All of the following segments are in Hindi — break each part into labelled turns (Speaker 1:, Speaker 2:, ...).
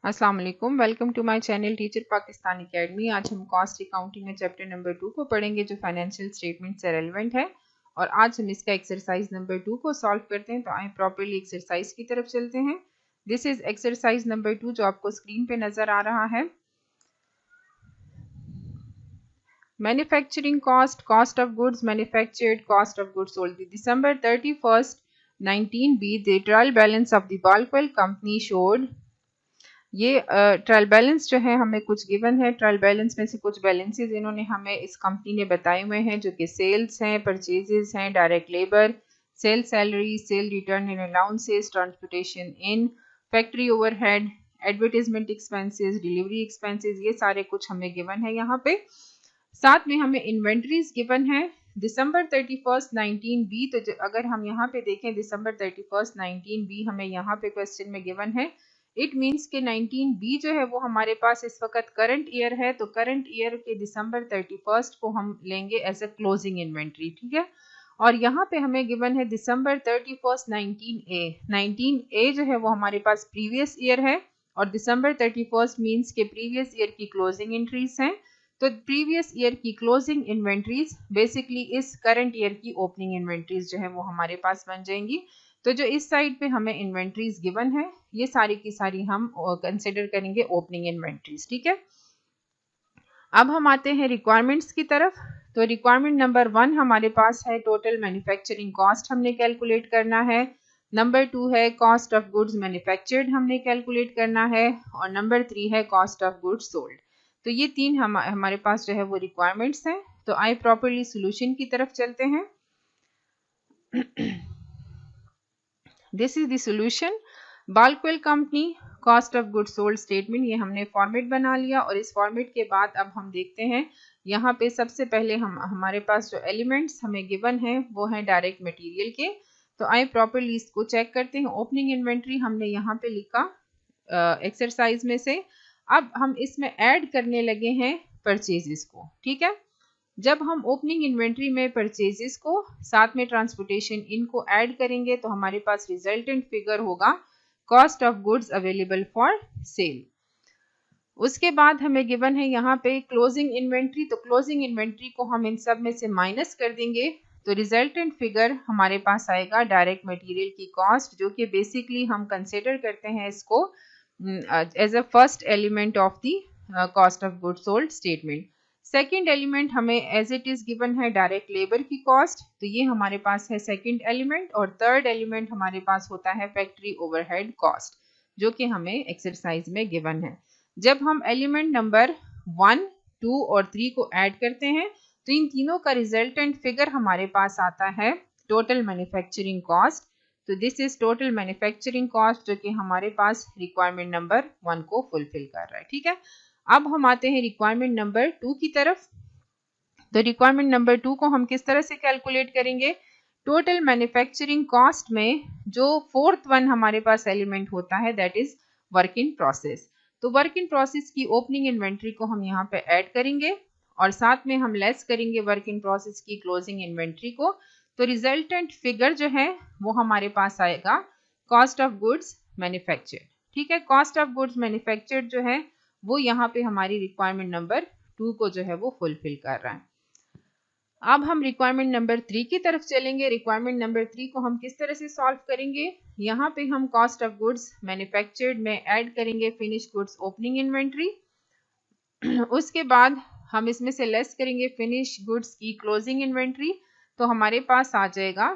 Speaker 1: अस्सलाम वालेकुम, welcome to my channel teacher Pakistan academy. आज हम कॉस्ट अकाउंटिंग में चैप्टर नंबर 2 को पढ़ेंगे जो फाइनेंशियल स्टेटमेंट से रेलेवेंट है। और आज हम इसका एक्सरसाइज नंबर 2 को सॉल्व करते हैं। तो आए प्रॉपर्ली एक्सरसाइज की तरफ चलते हैं। दिस इज एक्सरसाइज नंबर 2 जो आपको स्क्रीन पे नजर आ रहा है। Manufacturing cost, cost of goods manufactured, cost of goods sold. December 31st 19B the trial balance of the Balkwell company showed. ये ट्रायल बैलेंस जो है हमें कुछ गिवन है। ट्रायल बैलेंस में से कुछ बैलेंसेस इन्होंने हमें इस कंपनी ने बताए हुए हैं जो कि सेल्स हैं, परचेजेस हैं, direct labour, sale salary, sale return in allowances, transportation in, factory overhead, advertisement expenses, delivery expenses, ये सारे कुछ हमें गिवन है यहाँ पे। साथ में हमें इन्वेंट्रीज गिवन है दिसंबर 31st 19B। तो अगर हम यहाँ पे देखें दिसंबर 31st 19B हमें यहाँ पे क्वेश्चन में गिवन है। इट मीन्स के 19B जो है वो हमारे पास इस वक्त करंट ईयर है। तो करंट ईयर के दिसंबर 31st को हम लेंगे एज अ क्लोजिंग इन्वेंट्री, ठीक है। और यहाँ पे हमें गिवन है दिसंबर 31st 19A। 19A जो है वो हमारे पास प्रीवियस ईयर है और दिसंबर 31st मीन्स के प्रीवियस ईयर की क्लोजिंग एंट्रीज हैं। तो प्रीवियस ईयर की क्लोजिंग इन्वेंट्रीज बेसिकली इस करंट ईयर की ओपनिंग इन्वेंट्रीज जो है वो हमारे पास बन जाएंगी। तो जो इस साइड पे हमें इन्वेंट्रीज गिवन है ये सारी की सारी हम कंसिडर करेंगे ओपनिंग इन्वेंट्रीज, ठीक है। अब हम आते हैं रिक्वायरमेंट्स की तरफ। तो रिक्वायरमेंट नंबर 1 हमारे पास है टोटल मैन्युफैक्चरिंग कॉस्ट हमने कैलकुलेट करना है। नंबर 2 है कॉस्ट ऑफ गुड्स मैन्युफैक्चर्ड हमने कैलकुलेट करना है। और नंबर 3 है कॉस्ट ऑफ गुड्स सोल्ड। तो ये तीन हमारे पास जो है वो रिक्वायरमेंट्स हैं। तो आइए प्रॉपर्ली सोल्यूशन की तरफ चलते हैं। This is the solution. Balkwell company cost of goods sold statement, ये हमने फॉर्मेट बना लिया। और इस फॉर्मेट के बाद अब हम देखते हैं यहाँ पे सबसे पहले हमारे पास जो एलिमेंट्स हमें गिवन है वो है डायरेक्ट मटेरियल के। तो आइए प्रॉपर्ली इसको चेक करते हैं। ओपनिंग इन्वेंट्री हमने यहाँ पे लिखा एक्सरसाइज में से। अब हम इसमें ऐड करने लगे हैं परचेजेस को, ठीक है। जब हम ओपनिंग इन्वेंट्री में परचेजेस को साथ में ट्रांसपोर्टेशन इनको ऐड करेंगे तो हमारे पास रिजल्टेंट फिगर होगा cost of goods available for sale. उसके बाद हमें गिवन है यहाँ पे क्लोजिंग इन्वेंट्री। तो क्लोजिंग इन्वेंट्री को हम इन सब में से माइनस कर देंगे तो रिजल्टेंट फिगर हमारे पास आएगा डायरेक्ट मटेरियल की कॉस्ट, जो कि बेसिकली हम कंसिडर करते हैं इसको as a first element of the cost of goods sold statement. Second element हमें एज इट इज गिवन है डायरेक्ट लेबर की कॉस्ट, तो ये हमारे पास है सेकेंड एलिमेंट। और थर्ड एलिमेंट हमारे पास होता है फैक्ट्री ओवरहेड कॉस्ट, जो कि हमें एक्सरसाइज में गिवन है। जब हम एलिमेंट नंबर 1, 2 और 3 को ऐड करते हैं तो इन तीनों का रिजल्टेंट फिगर हमारे पास आता है टोटल मैन्युफैक्चरिंग कॉस्ट। तो this is total manufacturing cost, जो कि हमारे पास रिक्वायरमेंट नंबर 1 को फुलफिल कर रहा है, ठीक है। अब हम आते हैं रिक्वायरमेंट नंबर 2 की तरफ। तो रिक्वायरमेंट नंबर 2 को हम किस तरह से कैलकुलेट करेंगे। टोटल मैन्युफैक्चरिंग कॉस्ट में जो फोर्थ वन हमारे पास एलिमेंट होता है that is work in process. तो वर्क इन प्रोसेस की ओपनिंग इन्वेंट्री को हम यहाँ पे ऐड करेंगे और साथ में हम लेस करेंगे वर्क इन प्रोसेस की क्लोजिंग इन्वेंट्री को। तो रिजल्टेंट फिगर जो है वो हमारे पास आएगा कॉस्ट ऑफ गुड्स मैन्युफैक्चर्ड, ठीक है। कॉस्ट ऑफ गुड्स मैन्युफैक्चर्ड जो है वो यहाँ पे हमारी रिक्वायरमेंट नंबर 2 को जो है वो फुलफिल कर रहा है। अब हम रिक्वायरमेंट नंबर 3 की तरफ चलेंगे। रिक्वायरमेंट नंबर 3 को हम किस तरह से सॉल्व करेंगे। यहाँ पे हम कॉस्ट ऑफ गुड्स मैन्युफैक्चर्ड में ऐड करेंगे फिनिश गुड्स ओपनिंग इन्वेंट्री। उसके बाद हम इसमें से लेस करेंगे फिनिश गुड्स की क्लोजिंग इन्वेंट्री। तो हमारे पास आ जाएगा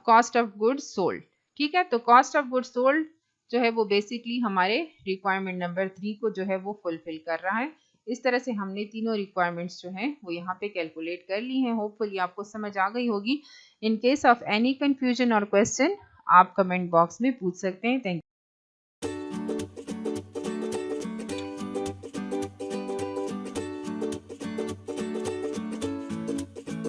Speaker 1: कॉस्ट ऑफ गुड्स सोल्ड, ठीक है। तो कॉस्ट ऑफ गुड्स सोल्ड जो है वो बेसिकली हमारे रिक्वायरमेंट नंबर 3 को जो है वो फुलफिल कर रहा है। इस तरह से हमने तीनों रिक्वायरमेंट्स जो हैं वो यहाँ पे कैलकुलेट कर ली हैं। होपफुली आपको समझ आ गई होगी। In case of any confusion और क्वेश्चन आप कमेंट बॉक्स में पूछ सकते हैं। Thank you.